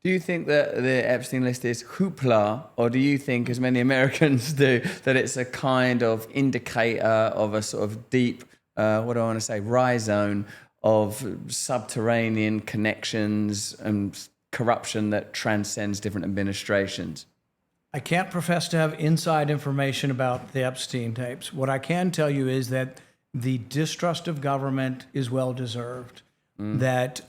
Do you think that the Epstein list is hoopla, or do you think, as many Americans do, that it's a kind of indicator of a sort of deep, what do I want to say, rhizome of subterranean connections and corruption that transcends different administrations? I can't profess to have inside information about the Epstein tapes. What I can tell you is that the distrust of government is well deserved. That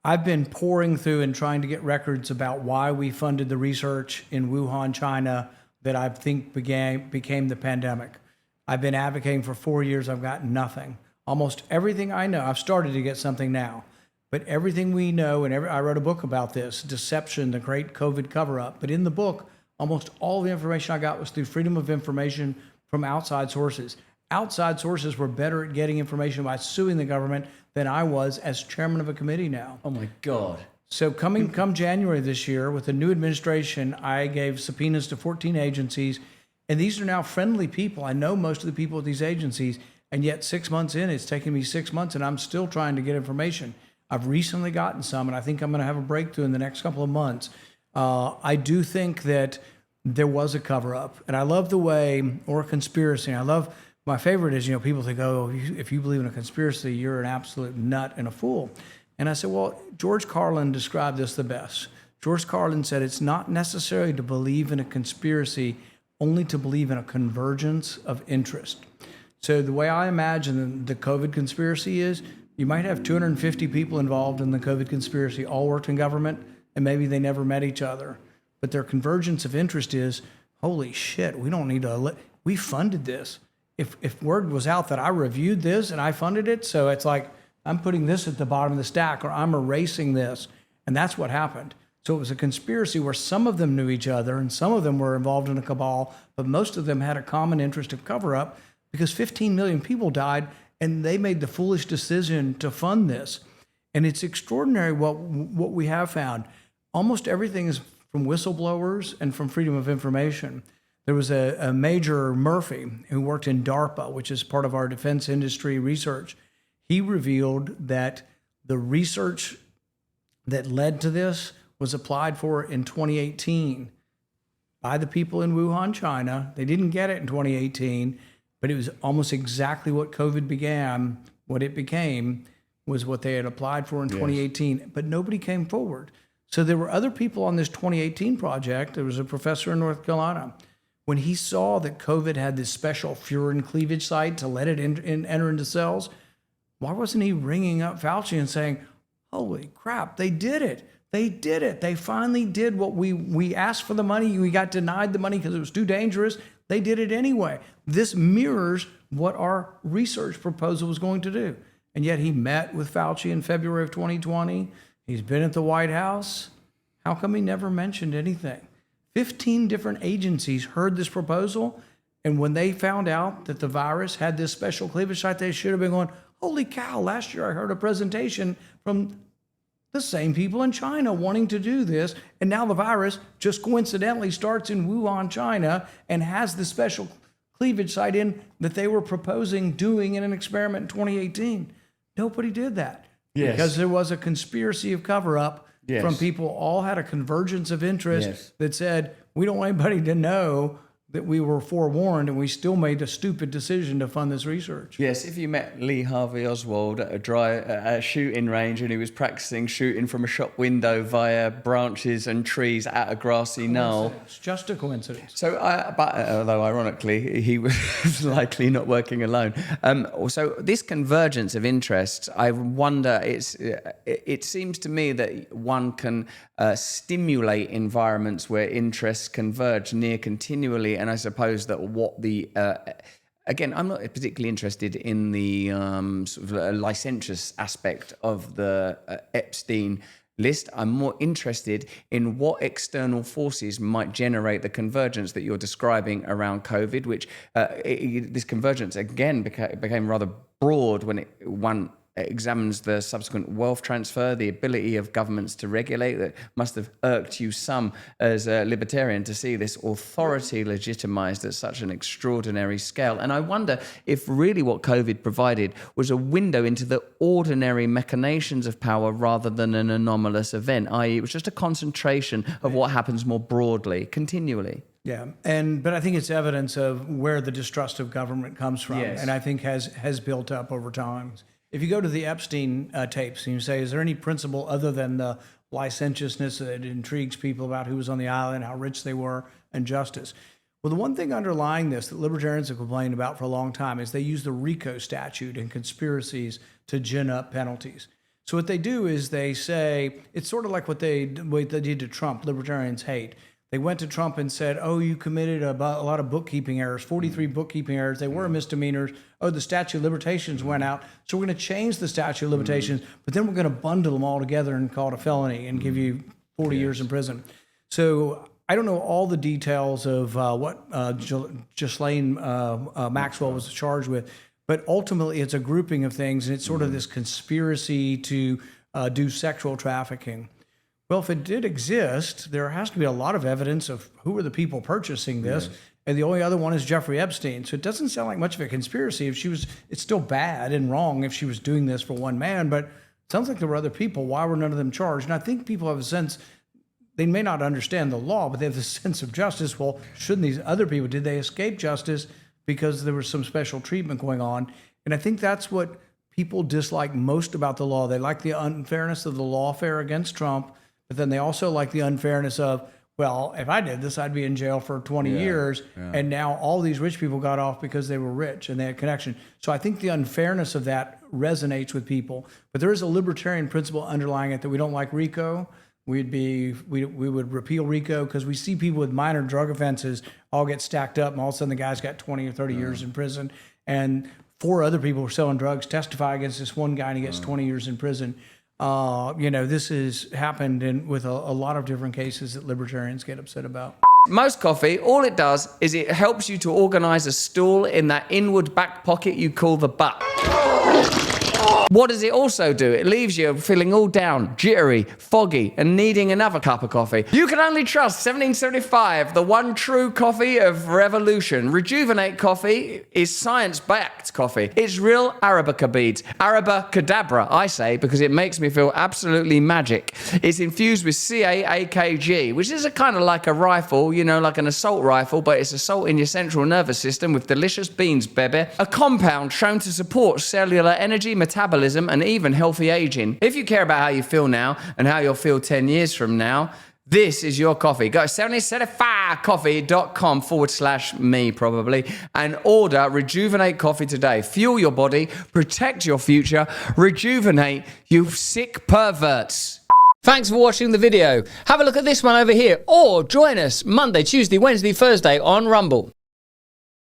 I've been pouring through and trying to get records about why we funded the research in Wuhan, China, that I think became the pandemic. I've been advocating for 4 years. I've gotten nothing. Almost everything I know, I've started to get something now, but everything we know, and I wrote a book about this, Deception, the Great COVID Cover-Up. But in the book, almost all the information I got was through freedom of information from outside sources. Outside sources were better at getting information by suing the government than I was as chairman of a committee now. Oh my God. So come January this year, with the new administration, I gave subpoenas to 14 agencies, and these are now friendly people. I know most of the people at these agencies, and yet 6 months in, it's taken me 6 months, and I'm still trying to get information. I've recently gotten some, and I think I'm going to have a breakthrough in the next couple of months. I do think that there was a cover-up, and I love the way, or a conspiracy. My favorite is, people think, oh, if you believe in a conspiracy, you're an absolute nut and a fool. And I said, well, George Carlin described this the best. George Carlin said it's not necessary to believe in a conspiracy, only to believe in a convergence of interest. So the way I imagine the COVID conspiracy is, you might have 250 people involved in the COVID conspiracy, all worked in government, and maybe they never met each other. But their convergence of interest is, holy shit, we funded this. If word was out that I reviewed this and I funded it, so it's like, I'm putting this at the bottom of the stack, or I'm erasing this. And that's what happened. So it was a conspiracy where some of them knew each other and some of them were involved in a cabal, but most of them had a common interest of cover-up, because 15 million people died and they made the foolish decision to fund this. And it's extraordinary what we have found. Almost everything is from whistleblowers and from freedom of information. There was a Major Murphy who worked in DARPA, which is part of our defense industry research. He revealed that the research that led to this was applied for in 2018 by the people in Wuhan, China. They didn't get it in 2018, but it was almost exactly what COVID began. What it became was what they had applied for in 2018, but nobody came forward. So there were other people on this 2018 project. There was a professor in North Carolina. When he saw that COVID had this special furin cleavage site to let it enter into cells, why wasn't he ringing up Fauci and saying, holy crap, they did it. They did it. They finally did what we asked for the money. We got denied the money because it was too dangerous. They did it anyway. This mirrors what our research proposal was going to do. And yet he met with Fauci in February of 2020. He's been at the White House. How come he never mentioned anything? 15 different agencies heard this proposal, and when they found out that the virus had this special cleavage site, they should have been going, holy cow, last year I heard a presentation from the same people in China wanting to do this, and now the virus just coincidentally starts in Wuhan, China, and has the special cleavage site in that they were proposing doing in an experiment in 2018. Nobody did that. Yes. Because there was a conspiracy of cover-up. Yes. From people, all had a convergence of interest that said, we don't want anybody to know that we were forewarned, and we still made a stupid decision to fund this research. Yes, if you met Lee Harvey Oswald at a shooting range and he was practicing shooting from a shop window via branches and trees at a grassy knoll. It's just a coincidence. So, but although ironically, he was likely not working alone. So this convergence of interests, I wonder, it seems to me that one can stimulate environments where interests converge near continually. And I suppose that what the, again, I'm not particularly interested in the sort of licentious aspect of the Epstein list. I'm more interested in what external forces might generate the convergence that you're describing around COVID, which this convergence, again, became rather broad when one examines the subsequent wealth transfer, the ability of governments to regulate. That must have irked you some as a libertarian to see this authority legitimized at such an extraordinary scale. And I wonder if really what COVID provided was a window into the ordinary machinations of power rather than an anomalous event, i.e. it was just a concentration of what happens more broadly, continually. Yeah, but I think it's evidence of where the distrust of government comes from, Yes. and I think has built up over time. If you go to the Epstein tapes and you say, is there any principle other than the licentiousness that intrigues people about who was on the island, how rich they were, and justice? Well, the one thing underlying this that libertarians have complained about for a long time is they use the RICO statute and conspiracies to gin up penalties. So what they do is they say, it's sort of like what they did to Trump, libertarians hate. They went to Trump and said, oh, you committed a lot of bookkeeping errors, 43 bookkeeping errors. They were misdemeanors. Oh, the statute of limitations went out. So we're going to change the statute of limitations, but then we're going to bundle them all together and call it a felony and give you 40 years in prison. So I don't know all the details of what Ghislaine Maxwell was charged with, but ultimately it's a grouping of things, and it's sort of this conspiracy to do sexual trafficking. Well, if it did exist, there has to be a lot of evidence of who were the people purchasing this. Yes. And the only other one is Jeffrey Epstein. So it doesn't sound like much of a conspiracy. It's still bad and wrong if she was doing this for one man, but it sounds like there were other people. Why were none of them charged? And I think people have a sense, they may not understand the law, but they have this sense of justice. Well, shouldn't these other people, did they escape justice because there was some special treatment going on? And I think that's what people dislike most about the law. They like the unfairness of the lawfare against Trump, but then they also like the unfairness of, well, if I did this, I'd be in jail for 20 years. Yeah. And now all these rich people got off because they were rich and they had connection. So I think the unfairness of that resonates with people. But there is a libertarian principle underlying it that we don't like RICO. We would repeal RICO because we see people with minor drug offenses all get stacked up, and all of a sudden the guy's got 20 or 30 years in prison. And 4 other people who are selling drugs testify against this one guy and he gets 20 years in prison. This has happened with a lot of different cases that libertarians get upset about. Most coffee, all it does is it helps you to organize a stool in that inward back pocket you call the butt. What does it also do? It leaves you feeling all down, jittery, foggy, and needing another cup of coffee. You can only trust 1775, the one true coffee of revolution. Rejuvenate coffee is science-backed coffee. It's real Arabica beads. Arabacadabra, I say, because it makes me feel absolutely magic. It's infused with CAAKG, which is a kind of like a rifle, like an assault rifle, but it's assault in your central nervous system with delicious beans, baby. A compound shown to support cellular energy, metabolism, and even healthy aging. If you care about how you feel now and how you'll feel 10 years from now, this is your coffee. Go to 1775coffee.com/me probably and order Rejuvenate coffee today. Fuel your body, protect your future, rejuvenate, you sick perverts. Thanks for watching the video. Have a look at this one over here or join us Monday, Tuesday, Wednesday, Thursday on Rumble.